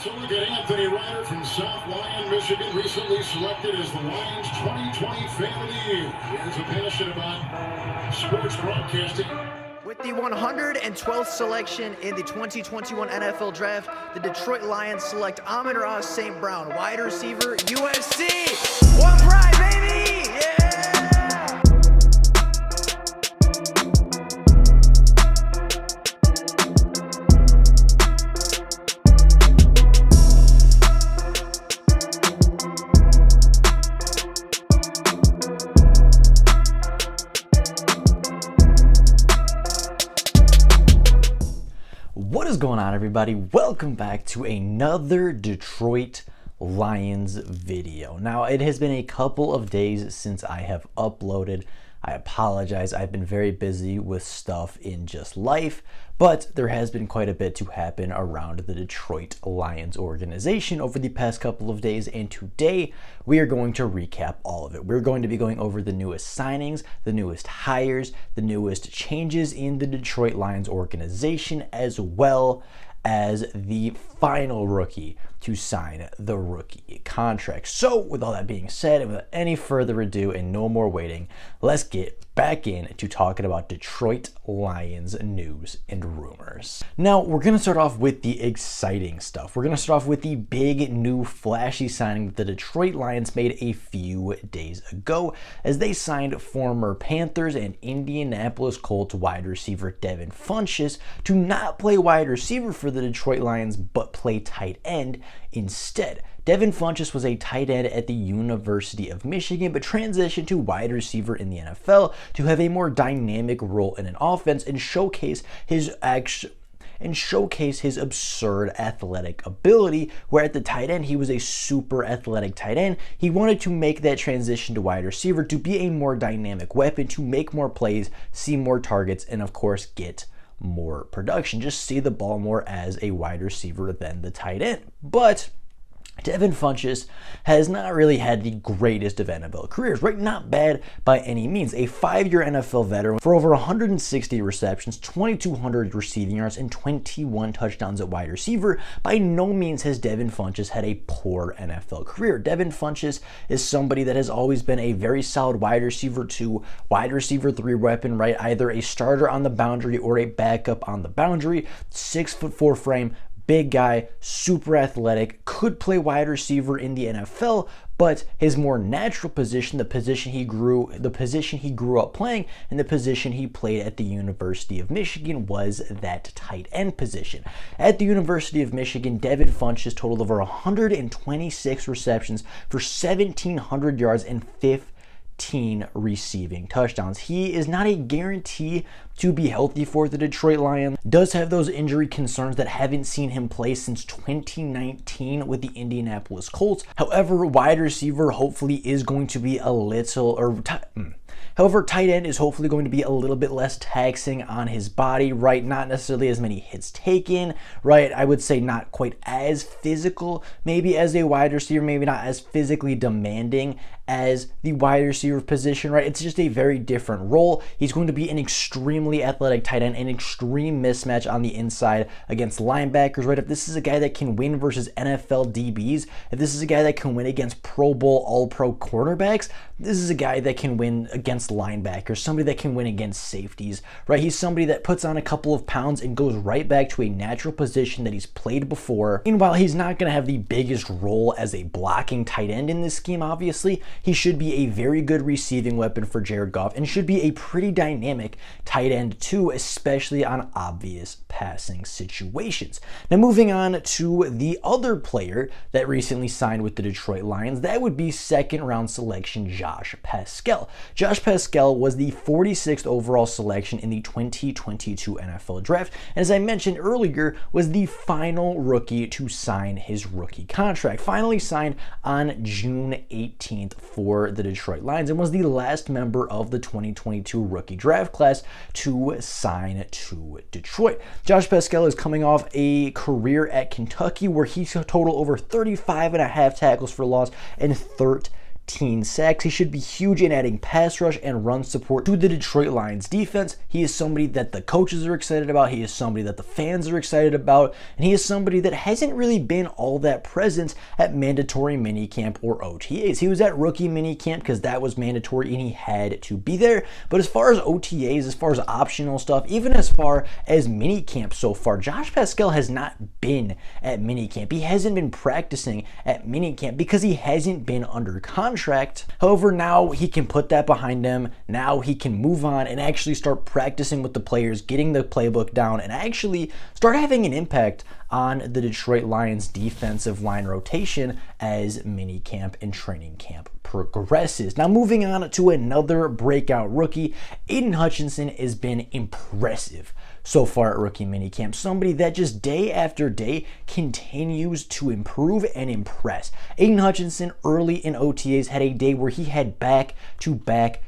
So look at Anthony Ryder from South Lyon, Michigan, recently selected as the Lions 2020 Fan of the Year. He has a passion about sports broadcasting. With the 112th selection in the 2021 NFL Draft, the Detroit Lions select Amon-Ra St. Brown, wide receiver, USC. One pride, baby! Yeah! What is going on, everybody? Welcome back to another Detroit Lions video. Now, it has been a couple of days since I have uploaded. I apologize. I've been very busy with stuff in just life, but there has been quite a bit to happen around the Detroit Lions organization over the past couple of days, and today we are going to recap all of it. We're going to be going over the newest signings, the newest hires, the newest changes in the Detroit Lions organization, as well as the final rookie to sign the rookie contract. So with all that being said, and without any further ado and no more waiting, let's get back into talking about Detroit Lions news and rumors. Now, we're going to start off with the exciting stuff. We're going to start off with the big new flashy signing that the Detroit Lions made a few days ago, as they signed former Panthers and Indianapolis Colts wide receiver Devin Funchess to not play wide receiver for the Detroit Lions, but play tight end instead. Devin Funchess was a tight end at the University of Michigan, but transitioned to wide receiver in the NFL to have a more dynamic role in an offense and showcase his absurd athletic ability, where at the tight end, he was a super athletic tight end. He wanted to make that transition to wide receiver to be a more dynamic weapon, to make more plays, see more targets, and of course, get more production. Just see the ball more as a wide receiver than the tight end. But Devin Funchess has not really had the greatest of NFL careers, right? Not bad by any means. A 5-year NFL veteran for over 160 receptions, 2,200 receiving yards, and 21 touchdowns at wide receiver. By no means has Devin Funchess had a poor NFL career. Devin Funchess is somebody that has always been a very solid wide receiver 2, wide receiver 3 weapon, right? Either a starter on the boundary or a backup on the boundary. 6'4" frame, big guy, super athletic, could play wide receiver in the NFL, but his more natural position, the position he grew up playing, and the position he played at the University of Michigan was that tight end position. At the University of Michigan, Devin Funchess totaled over 126 receptions for 1,700 yards and 15 receiving touchdowns. He is not a guarantee to be healthy for the Detroit Lions. Does have those injury concerns that haven't seen him play since 2019 with the Indianapolis Colts. However, wide receiver hopefully is going to be a little, However, tight end is hopefully going to be a little bit less taxing on his body, right? Not necessarily as many hits taken, right? I would say not quite as physical, maybe as a wide receiver, maybe not as physically demanding as the wide receiver position, right? It's just a very different role. He's going to be an extremely athletic tight end, an extreme mismatch on the inside against linebackers, right? If this is a guy that can win versus NFL DBs, if this is a guy that can win against Pro Bowl, All-Pro cornerbacks, this is a guy that can win against linebackers, somebody that can win against safeties, right? He's somebody that puts on a couple of pounds and goes right back to a natural position that he's played before. And while he's not going to have the biggest role as a blocking tight end in this scheme, obviously, he should be a very good receiving weapon for Jared Goff and should be a pretty dynamic tight end too, especially on obvious passing situations. Now, moving on to the other player that recently signed with the Detroit Lions, that would be second-round selection Josh Paschal. Josh Paschal was the 46th overall selection in the 2022 NFL Draft, and as I mentioned earlier, was the final rookie to sign his rookie contract. Finally signed on June 18th for the Detroit Lions, and was the last member of the 2022 rookie draft class to sign to Detroit. Josh Paschal is coming off a career at Kentucky where he totaled over 35 and a half tackles for loss and 13 18 sacks. He should be huge in adding pass rush and run support to the Detroit Lions defense. He is somebody that the coaches are excited about. He is somebody that the fans are excited about. And he is somebody that hasn't really been all that present at mandatory minicamp or OTAs. He was at rookie minicamp because that was mandatory and he had to be there. But as far as OTAs, as far as optional stuff, even as far as minicamp so far, Josh Paschal has not been at minicamp. He hasn't been practicing at minicamp because he hasn't been under contract. However, now he can put that behind him. Now he can move on and actually start practicing with the players, getting the playbook down, and actually start having an impact on the Detroit Lions defensive line rotation as minicamp and training camp progresses. Now moving on to another breakout rookie, Aiden Hutchinson has been impressive so far at rookie minicamp. Somebody that just day after day continues to improve and impress. Aiden Hutchinson early in OTAs had a day where he had back-to-back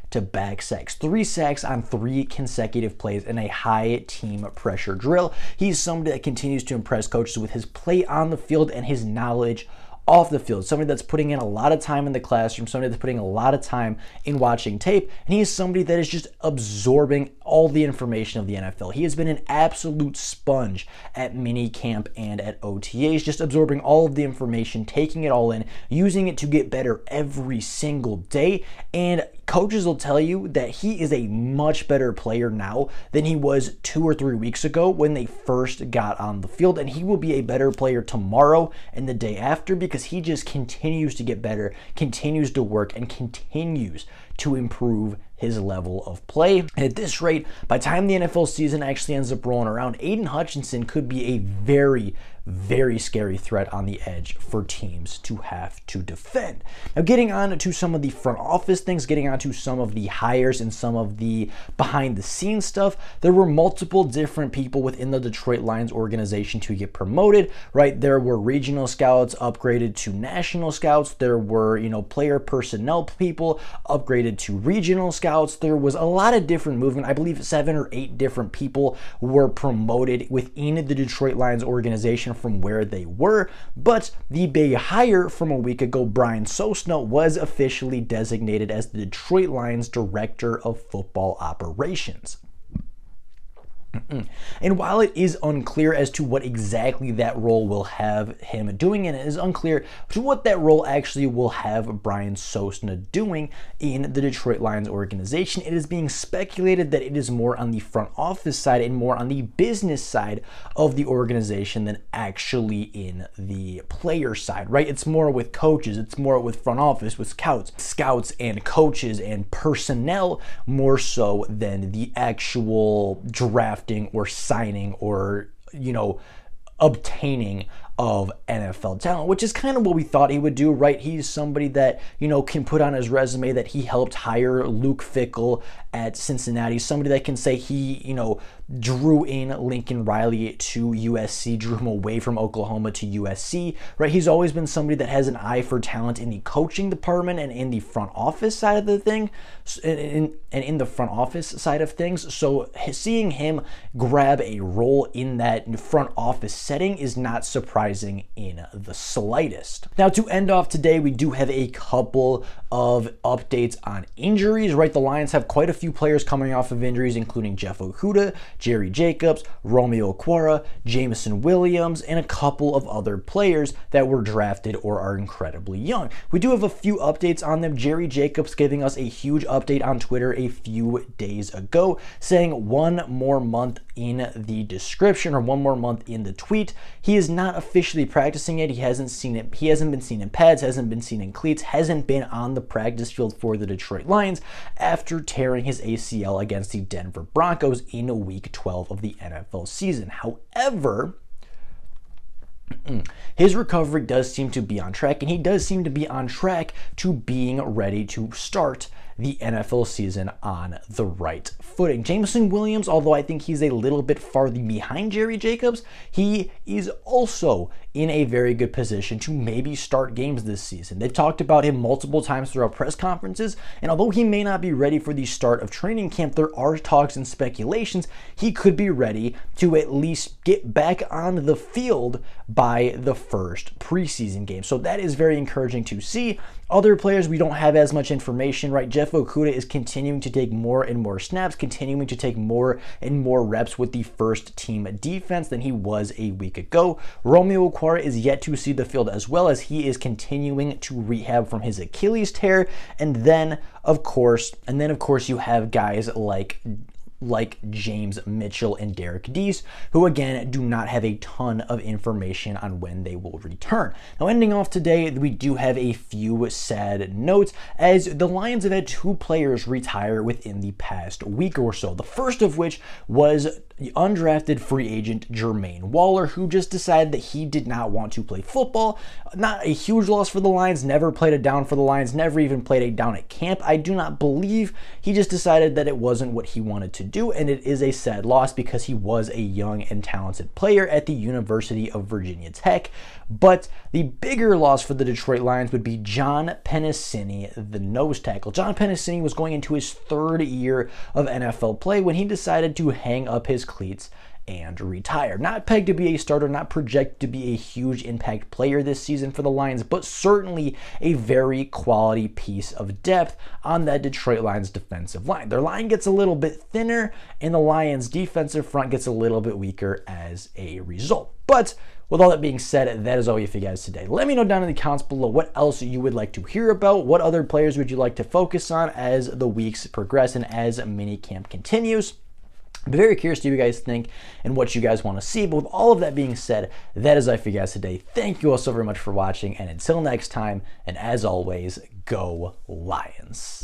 sacks. 3 sacks on 3 consecutive plays in a high team pressure drill. He's somebody that continues to impress coaches with his play on the field and his knowledge off the field. Somebody that's putting in a lot of time in the classroom, somebody that's putting a lot of time in watching tape, and he is somebody that is just absorbing all the information of the NFL. He has been an absolute sponge at mini camp and at OTAs, just absorbing all of the information, taking it all in, using it to get better every single day. And coaches will tell you that he is a much better player now than he was 2 or 3 weeks ago when they first got on the field, and he will be a better player tomorrow and the day after because he just continues to get better, continues to work, and continues to improve his level of play. And at this rate, by the time the NFL season actually ends up rolling around, Aiden Hutchinson could be a very, very scary threat on the edge for teams to have to defend. Now, getting on to some of the front office things, getting on to some of the hires and some of the behind the scenes stuff, there were multiple different people within the Detroit Lions organization to get promoted, right? There were regional scouts upgraded to national scouts. There were, player personnel people upgraded to regional scouts. There was a lot of different movement. I believe 7 or 8 different people were promoted within the Detroit Lions organization from where they were, but the big hire from a week ago, Brian Sosna, was officially designated as the Detroit Lions Director of Football Operations. And while it is unclear as to what exactly that role will have him doing, and it is unclear to what that role actually will have Brian Sosna doing in the Detroit Lions organization, it is being speculated that it is more on the front office side and more on the business side of the organization than actually in the player side, right? It's more with coaches, it's more with front office, with scouts and coaches and personnel, more so than the actual drafting or signing or obtaining of NFL talent, which is kind of what we thought he would do, right? He's somebody that, can put on his resume that he helped hire Luke Fickell at Cincinnati, somebody that can say he, drew in Lincoln Riley to USC, drew him away from Oklahoma to USC, right? He's always been somebody that has an eye for talent in the coaching department and in the front office side of the thing, and in the front office side of things. So seeing him grab a role in that front office setting is not surprising in the slightest. Now, to end off today, we do have a couple of updates on injuries, right? The Lions have quite a few players coming off of injuries, including Jeff Okudah, Jerry Jacobs, Romeo Okwara, Jameson Williams, and a couple of other players that were drafted or are incredibly young. We do have a few updates on them. Jerry Jacobs giving us a huge update on Twitter a few days ago, saying 1 more month in the description or 1 more month in the tweet. He is not officially practicing yet. He hasn't been seen in pads, hasn't been seen in cleats, hasn't been on the practice field for the Detroit Lions after tearing his ACL against the Denver Broncos in week 12 of the NFL season. However, his recovery does seem to be on track, and he does seem to be on track to being ready to start the NFL season on the right footing. Jameson Williams, although I think he's a little bit farther behind Jerry Jacobs, he is also in a very good position to maybe start games this season. They've talked about him multiple times throughout press conferences, and although he may not be ready for the start of training camp, there are talks and speculations he could be ready to at least get back on the field by the first preseason game. So that is very encouraging to see. Other players, we don't have as much information, right? Jeff Okudah is continuing to take more and more snaps, continuing to take more and more reps with the first team defense than he was a week ago. Romeo Okwara is yet to see the field as well, as he is continuing to rehab from his Achilles tear. And then, of course, you have guys like James Mitchell and Derek Deese, who again do not have a ton of information on when they will return. Now, ending off today, we do have a few sad notes, as the Lions have had 2 players retire within the past week or so. The first of which was the undrafted free agent Jermaine Waller, who just decided that he did not want to play football. Not a huge loss for the Lions, never played a down for the Lions, never even played a down at camp. I do not believe he just decided that it wasn't what he wanted to do, and it is a sad loss because he was a young and talented player at the University of Virginia Tech. But the bigger loss for the Detroit Lions would be John Penisini, the nose tackle. John Penisini was going into his 3rd year of NFL play when he decided to hang up his cleats and retire. Not pegged to be a starter, not projected to be a huge impact player this season for the Lions, but certainly a very quality piece of depth on that Detroit Lions defensive line. Their line gets a little bit thinner, and the Lions defensive front gets a little bit weaker as a result. But with all that being said, that is all you for you guys today. Let me know down in the comments below what else you would like to hear about. What other players would you like to focus on as the weeks progress and as minicamp continues? I'm very curious to what you guys think and what you guys want to see. But with all of that being said, that is all for you guys today. Thank you all so very much for watching. And until next time, and as always, go Lions.